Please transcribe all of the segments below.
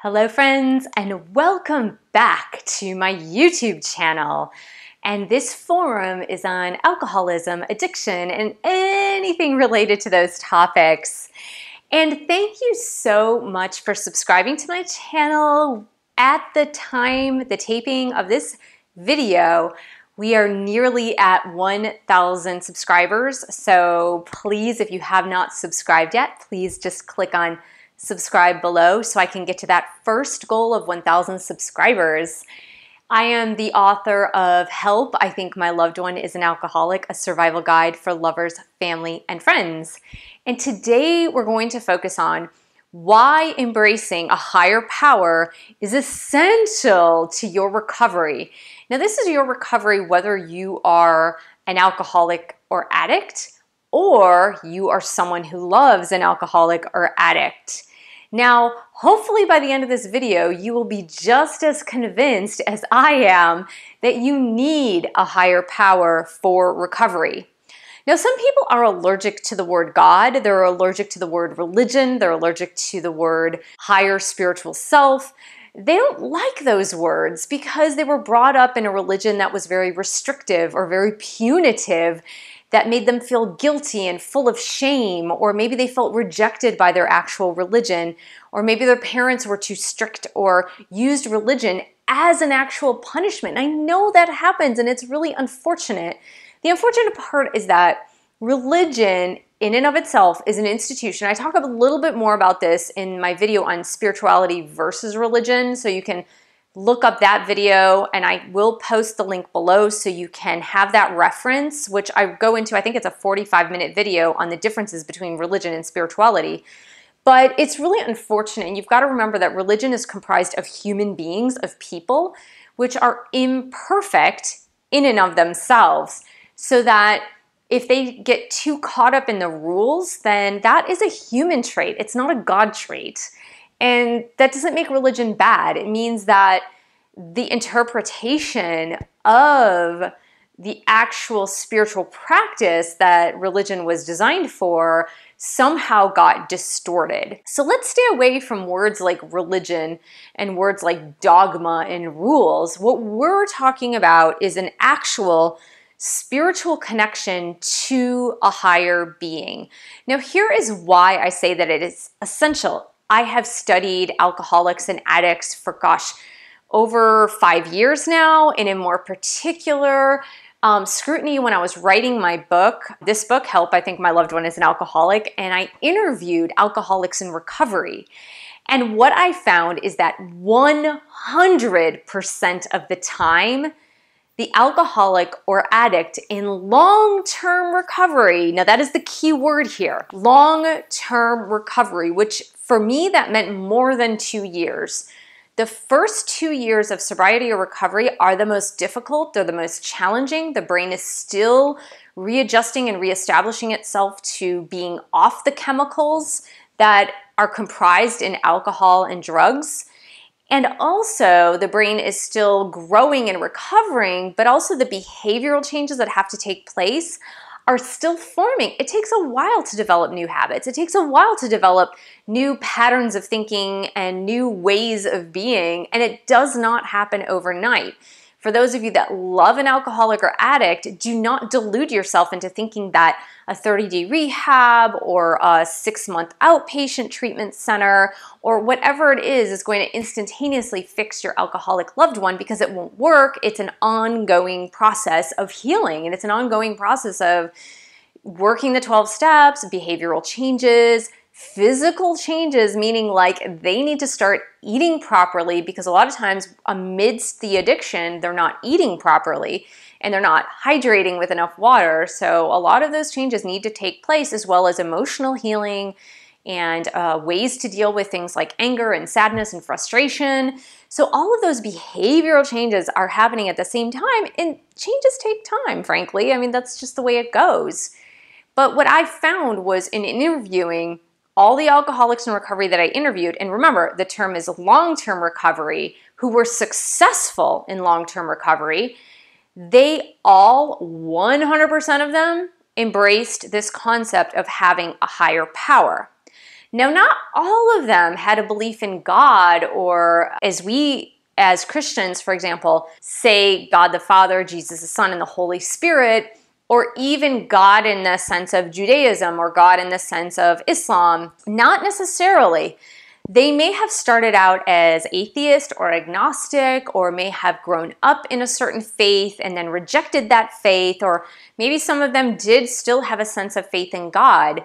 Hello friends, and welcome back to my YouTube channel. And this forum is on alcoholism, addiction, and anything related to those topics. And thank you so much for subscribing to my channel. At the time, the taping of this video, we are nearly at 1,000 subscribers. So please, if you have not subscribed yet, please just click on subscribe below so I can get to that first goal of 1,000 subscribers. I am the author of Help, I Think My Loved One is an Alcoholic, a survival guide for lovers, family, and friends. And today we're going to focus on why embracing a higher power is essential to your recovery. Now, this is your recovery whether you are an alcoholic or addict, or you are someone who loves an alcoholic or addict. Now, hopefully by the end of this video, you will be just as convinced as I am that you need a higher power for recovery. Now, some people are allergic to the word God, they're allergic to the word religion, they're allergic to the word higher spiritual self. They don't like those words because they were brought up in a religion that was very restrictive or very punitive, that made them feel guilty and full of shame, or maybe they felt rejected by their actual religion, or maybe their parents were too strict or used religion as an actual punishment. I know that happens and it's really unfortunate. The unfortunate part is that religion in and of itself is an institution. I talk a little bit more about this in my video on spirituality versus religion, so you can look up that video, and I will post the link below so you can have that reference, which I go into. I think it's a 45-minute video on the differences between religion and spirituality. But it's really unfortunate, and you've got to remember that religion is comprised of human beings, of people, which are imperfect in and of themselves, so that if they get too caught up in the rules, then that is a human trait. It's not a God trait. And that doesn't make religion bad. It means that the interpretation of the actual spiritual practice that religion was designed for somehow got distorted. So let's stay away from words like religion and words like dogma and rules. What we're talking about is an actual spiritual connection to a higher being. Now, here is why I say that it is essential. I have studied alcoholics and addicts for, over 5 years now, and in more particular scrutiny when I was writing my book, this book, Help, I Think My Loved One is an Alcoholic, and I interviewed alcoholics in recovery. And what I found is that 100% of the time, the alcoholic or addict in long-term recovery, now that is the key word here, long-term recovery, which for me that meant more than 2 years. The first 2 years of sobriety or recovery are the most difficult, they're the most challenging. The brain is still readjusting and reestablishing itself to being off the chemicals that are comprised in alcohol and drugs. And also, the brain is still growing and recovering, but also the behavioral changes that have to take place are still forming. It takes a while to develop new habits. It takes a while to develop new patterns of thinking and new ways of being, and it does not happen overnight. For those of you that love an alcoholic or addict, do not delude yourself into thinking that a 30-day rehab or a 6-month outpatient treatment center or whatever it is going to instantaneously fix your alcoholic loved one, because it won't work. It's an ongoing process of healing, and it's an ongoing process of working the 12 steps, behavioral changes, physical changes, meaning like they need to start eating properly, because a lot of times amidst the addiction, they're not eating properly and they're not hydrating with enough water. So a lot of those changes need to take place, as well as emotional healing and ways to deal with things like anger and sadness and frustration. So all of those behavioral changes are happening at the same time, and changes take time, frankly. I mean, that's just the way it goes. But what I found was in interviewing all the alcoholics in recovery that I interviewed, and remember, the term is long-term recovery, who were successful in long-term recovery, they all, 100% of them, embraced this concept of having a higher power. Now, not all of them had a belief in God, or as we as Christians, for example, say God the Father, Jesus the Son, and the Holy Spirit, or even God in the sense of Judaism or God in the sense of Islam. Not necessarily. They may have started out as atheist or agnostic, or may have grown up in a certain faith and then rejected that faith, or maybe some of them did still have a sense of faith in God.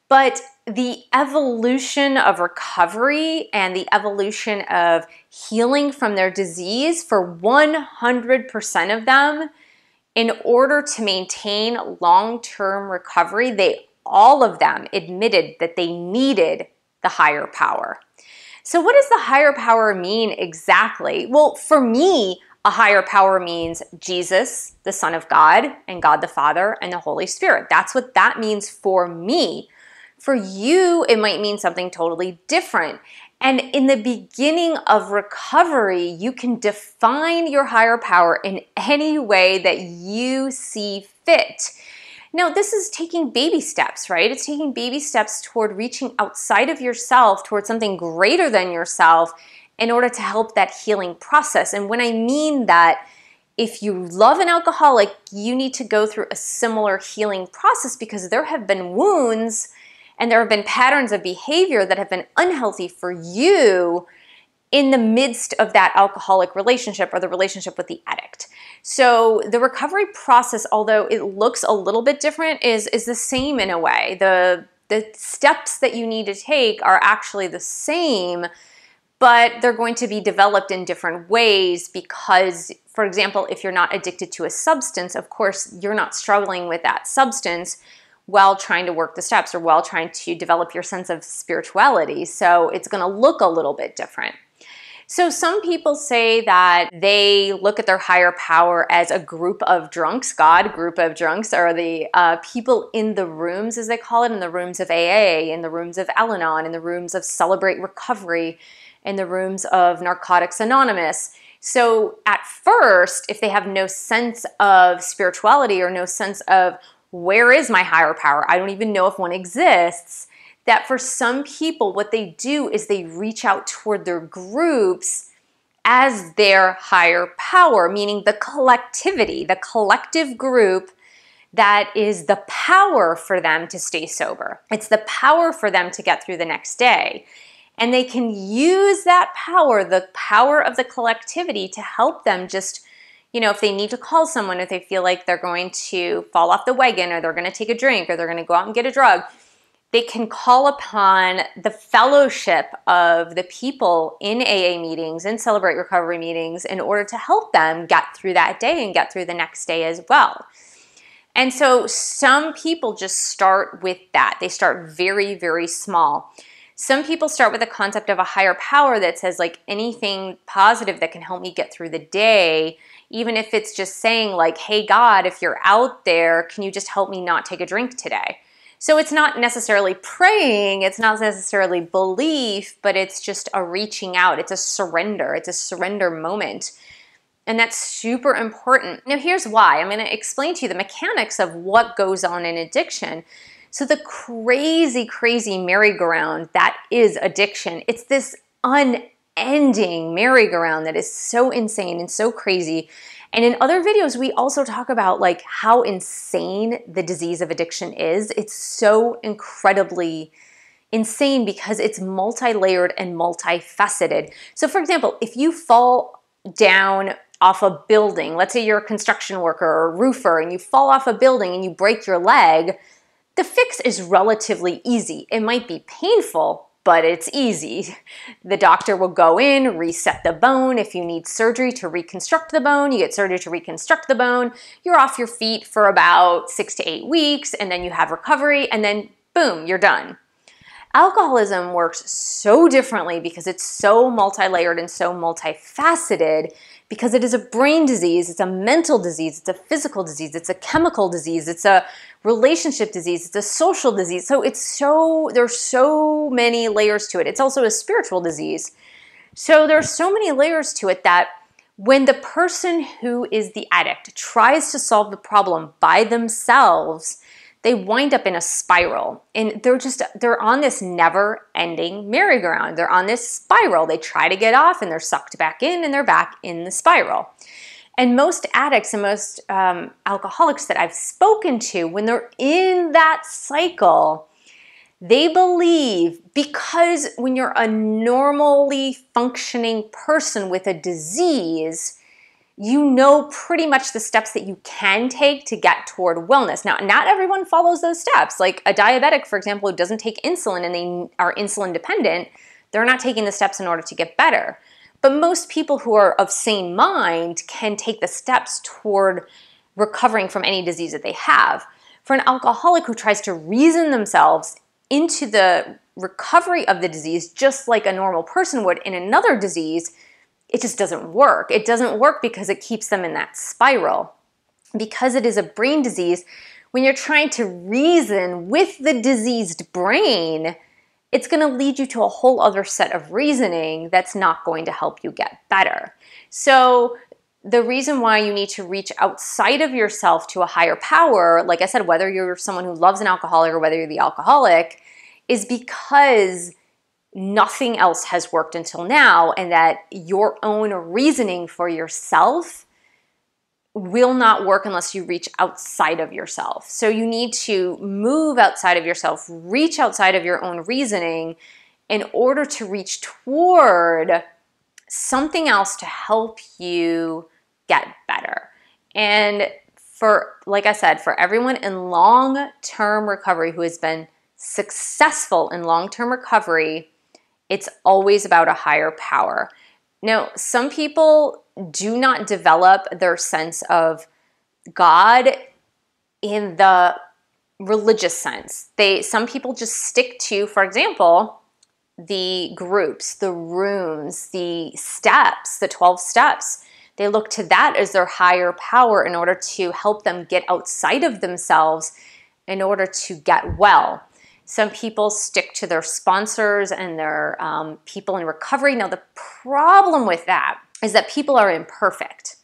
But the evolution of recovery and the evolution of healing from their disease for 100% of them, in order to maintain long-term recovery, all of them admitted that they needed the higher power. So what does the higher power mean exactly? Well, for me, a higher power means Jesus, the Son of God, and God the Father, and the Holy Spirit. That's what that means for me. For you, it might mean something totally different. And in the beginning of recovery, you can define your higher power in any way that you see fit. Now, this is taking baby steps, right? It's taking baby steps toward reaching outside of yourself, toward something greater than yourself, in order to help that healing process. And when I mean that, if you love an alcoholic, you need to go through a similar healing process, because there have been wounds and there have been patterns of behavior that have been unhealthy for you in the midst of that alcoholic relationship or the relationship with the addict. So the recovery process, although it looks a little bit different, is the same in a way. The steps that you need to take are actually the same, but they're going to be developed in different ways because, for example, if you're not addicted to a substance, of course, you're not struggling with that substance while trying to work the steps or while trying to develop your sense of spirituality. So it's going to look a little bit different. So some people say that they look at their higher power as a group of drunks, group of drunks, or the people in the rooms, as they call it, in the rooms of AA, in the rooms of Al-Anon, in the rooms of Celebrate Recovery, in the rooms of Narcotics Anonymous. So at first, if they have no sense of spirituality or no sense of where is my higher power, I don't even know if one exists, that for some people, what they do is they reach out toward their groups as their higher power, meaning the collectivity, the collective group that is the power for them to stay sober. It's the power for them to get through the next day. And they can use that power, the power of the collectivity, to help them just, if they need to call someone, if they feel like they're going to fall off the wagon, or they're going to take a drink, or they're going to go out and get a drug, they can call upon the fellowship of the people in AA meetings and Celebrate Recovery meetings in order to help them get through that day and get through the next day as well. And so some people just start with that. They start very, very small. Some people start with a concept of a higher power that says, like, anything positive that can help me get through the day, even if it's just saying, like, hey, God, if you're out there, can you just help me not take a drink today? So it's not necessarily praying, it's not necessarily belief, but it's just a reaching out. It's a surrender moment. And that's super important. Now, here's why. I'm going to explain to you the mechanics of what goes on in addiction. So the crazy, crazy merry-go-round that is addiction, it's this unending merry-go-round that is so insane and so crazy. And in other videos, we also talk about like how insane the disease of addiction is. It's so incredibly insane because it's multi-layered and multifaceted. So for example, if you fall down off a building, let's say you're a construction worker or a roofer, and you fall off a building and you break your leg, the fix is relatively easy. It might be painful, but it's easy. The doctor will go in, reset the bone. If you need surgery to reconstruct the bone, you get surgery to reconstruct the bone. You're off your feet for about 6 to 8 weeks, and then you have recovery, and then boom, you're done. Alcoholism works so differently because it's so multi-layered and so multifaceted, because it is a brain disease, it's a mental disease, it's a physical disease, it's a chemical disease, it's a relationship disease, it's a social disease. So there's so many layers to it. It's also a spiritual disease. So there's so many layers to it that when the person who is the addict tries to solve the problem by themselves, they wind up in a spiral, and they're on this never-ending merry-go-round. They're on this spiral. They try to get off, and they're sucked back in, and they're back in the spiral. And most addicts and most alcoholics that I've spoken to, when they're in that cycle, they believe, because when you're a normally functioning person with a disease, you know pretty much the steps that you can take to get toward wellness. Now, not everyone follows those steps. Like a diabetic, for example, who doesn't take insulin and they are insulin dependent, they're not taking the steps in order to get better. But most people who are of sane mind can take the steps toward recovering from any disease that they have. For an alcoholic who tries to reason themselves into the recovery of the disease, just like a normal person would in another disease, it just doesn't work. It doesn't work because it keeps them in that spiral. Because it is a brain disease, when you're trying to reason with the diseased brain, it's going to lead you to a whole other set of reasoning that's not going to help you get better. So the reason why you need to reach outside of yourself to a higher power, like I said, whether you're someone who loves an alcoholic or whether you're the alcoholic, is because nothing else has worked until now, and that your own reasoning for yourself will not work unless you reach outside of yourself. So you need to move outside of yourself, reach outside of your own reasoning in order to reach toward something else to help you get better. And like I said, for everyone in long-term recovery who has been successful in long-term recovery, it's always about a higher power. Now, some people do not develop their sense of God in the religious sense. Some people just stick to, for example, the groups, the rooms, the steps, the 12 steps. They look to that as their higher power in order to help them get outside of themselves in order to get well. Some people stick to their sponsors and their people in recovery. Now, the problem with that is that people are imperfect.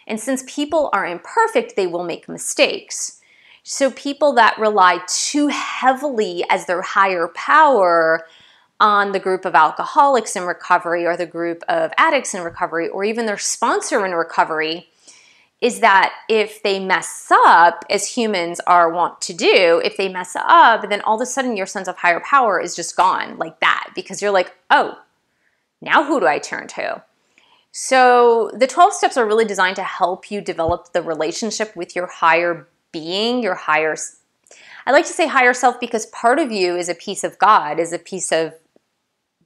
And since people are imperfect, they will make mistakes. So people that rely too heavily as their higher power on the group of alcoholics in recovery or the group of addicts in recovery or even their sponsor in recovery, is that if they mess up, as humans are wont to do, if they mess up, then all of a sudden your sense of higher power is just gone like that, because you're like, oh, now who do I turn to? So the 12 steps are really designed to help you develop the relationship with your higher being, I like to say higher self because part of you is a piece of God, is a piece of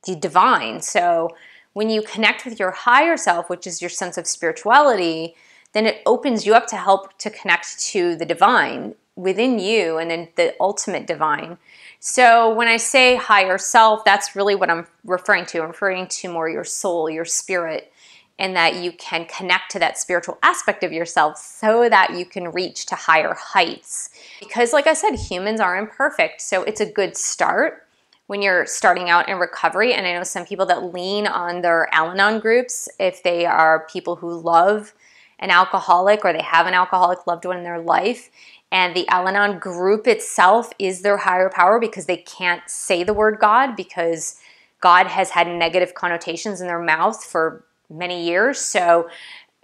the divine. So when you connect with your higher self, which is your sense of spirituality, then it opens you up to help to connect to the divine within you and then the ultimate divine. So when I say higher self, that's really what I'm referring to. I'm referring to more your soul, your spirit, and that you can connect to that spiritual aspect of yourself so that you can reach to higher heights. Because like I said, humans are imperfect, so it's a good start when you're starting out in recovery. And I know some people that lean on their Al-Anon groups if they are people who love an alcoholic or they have an alcoholic loved one in their life, and the Al-Anon group itself is their higher power because they can't say the word God because God has had negative connotations in their mouth for many years. So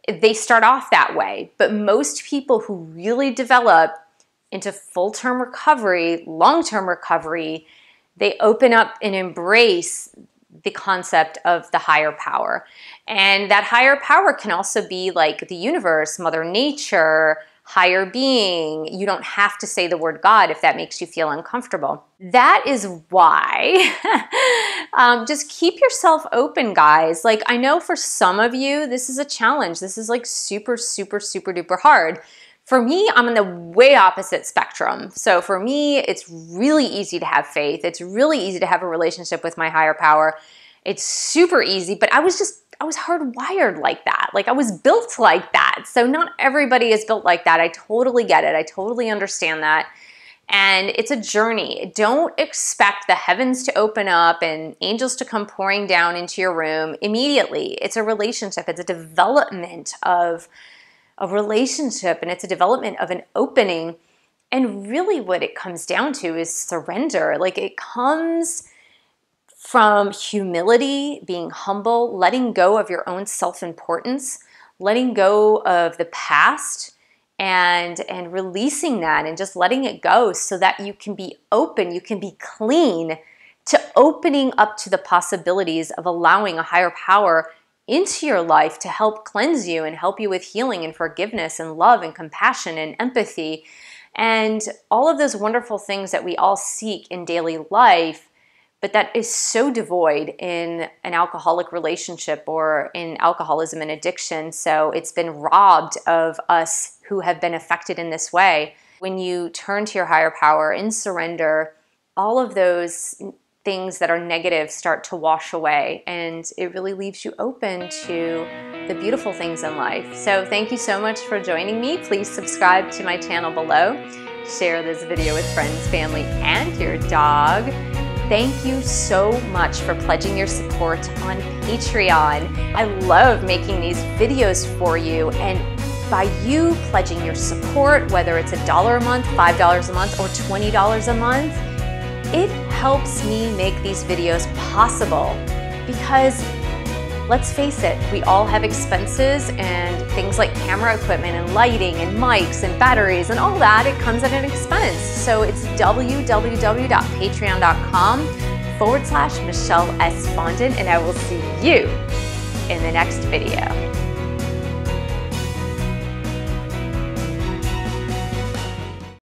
they start off that way. But most people who really develop into full-term recovery, long-term recovery, they open up and embrace the concept of the higher power. And that higher power can also be like the universe, Mother Nature, higher being. You don't have to say the word God if that makes you feel uncomfortable. That is why just keep yourself open, guys. Like, I know for some of you, this is a challenge. This is like super, super, super duper hard. For me, I'm in the way opposite spectrum. So for me, it's really easy to have faith. It's really easy to have a relationship with my higher power. It's super easy, but I was hardwired like that. Like I was built like that. So not everybody is built like that. I totally get it. I totally understand that. And it's a journey. Don't expect the heavens to open up and angels to come pouring down into your room immediately. It's a relationship. It's a development of a relationship, and it's a development of an opening And really what it comes down to is surrender. Like, it comes from humility, being humble, letting go of your own self-importance, letting go of the past, and releasing that and just letting it go so that you can be open, you can be clean to opening up to the possibilities of allowing a higher power into your life to help cleanse you and help you with healing and forgiveness and love and compassion and empathy and all of those wonderful things that we all seek in daily life, but that is so devoid in an alcoholic relationship or in alcoholism and addiction. So it's been robbed of us who have been affected in this way. When you turn to your higher power in surrender, all of those things that are negative start to wash away, and it really leaves you open to the beautiful things in life. So thank you so much for joining me. Please subscribe to my channel below. Share this video with friends, family, and your dog. Thank you so much for pledging your support on Patreon. I love making these videos for you, and by you pledging your support, whether it's $1 a month, $5 a month, or $20 a month, it helps me make these videos possible because let's face it, we all have expenses and things like camera equipment and lighting and mics and batteries and all that, it comes at an expense. So it's www.patreon.com/Michelle S. Fondin, and I will see you in the next video.